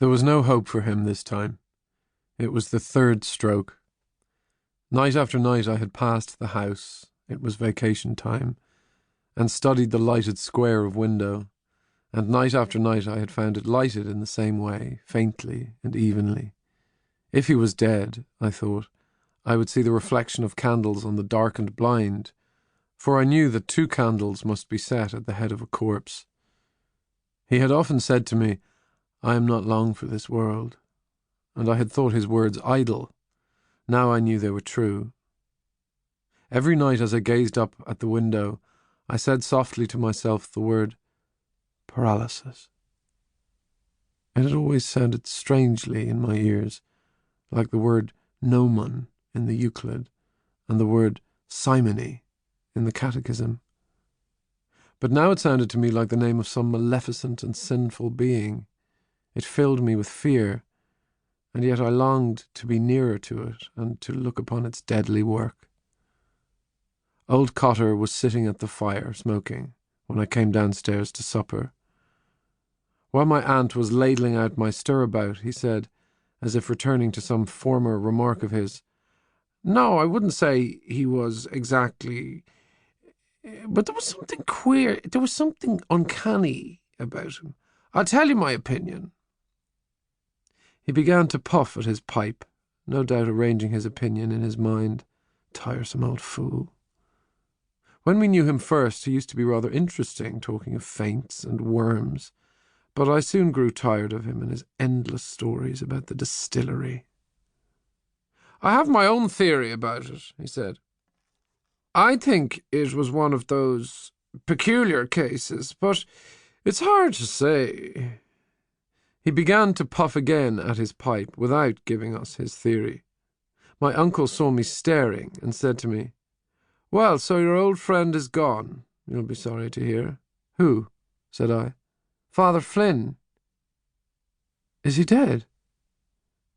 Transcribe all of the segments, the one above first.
There was no hope for him this time. It was the third stroke. Night after night I had passed the house, it was vacation time, and studied the lighted square of window, and night after night I had found it lighted in the same way, faintly and evenly. If he was dead, I thought, I would see the reflection of candles on the darkened blind, for I knew that 2 candles must be set at the head of a corpse. He had often said to me, "I am not long for this world," and I had thought his words idle. Now I knew they were true. Every night as I gazed up at the window, I said softly to myself the word paralysis. It had always sounded strangely in my ears, like the word gnomon in the Euclid and the word simony in the Catechism. But now it sounded to me like the name of some maleficent and sinful being. It filled me with fear, and yet I longed to be nearer to it and to look upon its deadly work. Old Cotter was sitting at the fire, smoking, when I came downstairs to supper. While my aunt was ladling out my stirabout, he said, as if returning to some former remark of his, "No, I wouldn't say he was exactly... but there was something queer, there was something uncanny about him. I'll tell you my opinion." He began to puff at his pipe, no doubt arranging his opinion in his mind. Tiresome old fool. When we knew him first, he used to be rather interesting, talking of faints and worms, but I soon grew tired of him and his endless stories about the distillery. "I have my own theory about it," he said. "I think it was one of those peculiar cases, but it's hard to say." He began to puff again at his pipe without giving us his theory. My uncle saw me staring and said to me, "Well, so your old friend is gone, you'll be sorry to hear." "Who?" said I. "Father Flynn." "Is he dead?"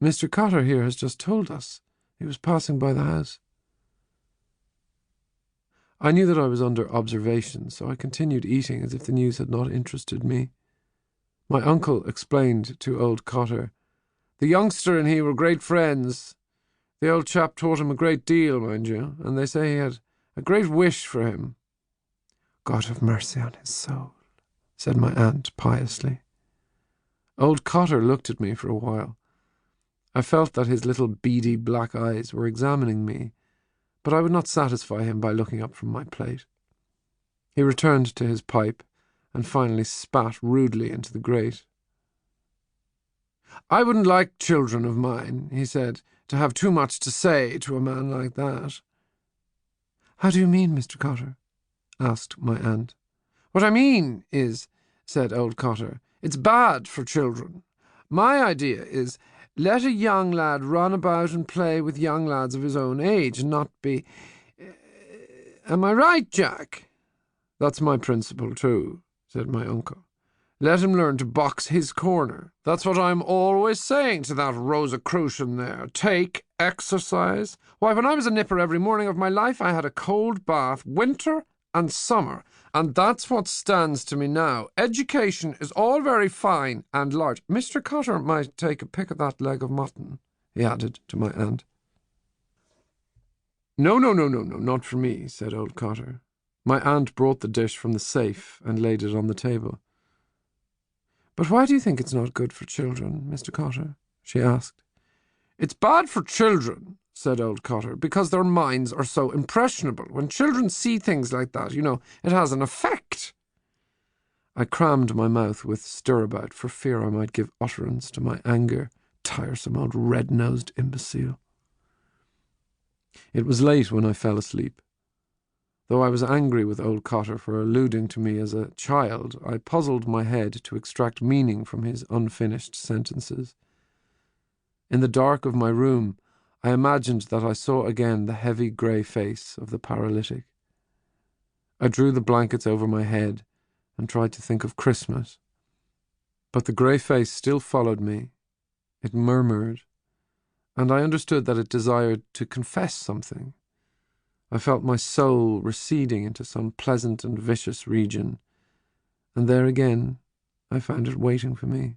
"Mr. Cotter here has just told us. He was passing by the house." I knew that I was under observation, so I continued eating as if the news had not interested me. My uncle explained to old Cotter, "The youngster and he were great friends. The old chap taught him a great deal, mind you, and they say he had a great wish for him." "God have mercy on his soul," said my aunt piously. Old Cotter looked at me for a while. I felt that his little beady black eyes were examining me, but I would not satisfy him by looking up from my plate. He returned to his pipe and finally spat rudely into the grate. "I wouldn't like children of mine," he said, "to have too much to say to a man like that." "How do you mean, Mr. Cotter?" asked my aunt. "What I mean is," said old Cotter, "it's bad for children. My idea is, let a young lad run about and play with young lads of his own age and not be... Am I right, Jack?" "That's my principle too," said my uncle. "Let him learn to box his corner. That's what I'm always saying to that Rosicrucian there. Take exercise. Why, when I was a nipper every morning of my life, I had a cold bath, winter and summer, and that's what stands to me now. Education is all very fine and large. Mr. Cotter might take a pick at that leg of mutton," he added to my aunt. No, not for me," said old Cotter. My aunt brought the dish from the safe and laid it on the table. "But why do you think it's not good for children, Mr. Cotter?" she asked. "It's bad for children," said old Cotter, "because their minds are so impressionable. When children see things like that, it has an effect." I crammed my mouth with stirabout for fear I might give utterance to my anger. Tiresome old red-nosed imbecile. It was late when I fell asleep. Though I was angry with old Cotter for alluding to me as a child, I puzzled my head to extract meaning from his unfinished sentences. In the dark of my room, I imagined that I saw again the heavy grey face of the paralytic. I drew the blankets over my head and tried to think of Christmas. But the grey face still followed me. It murmured, and I understood that it desired to confess something. I felt my soul receding into some pleasant and vicious region, and there again I found it waiting for me.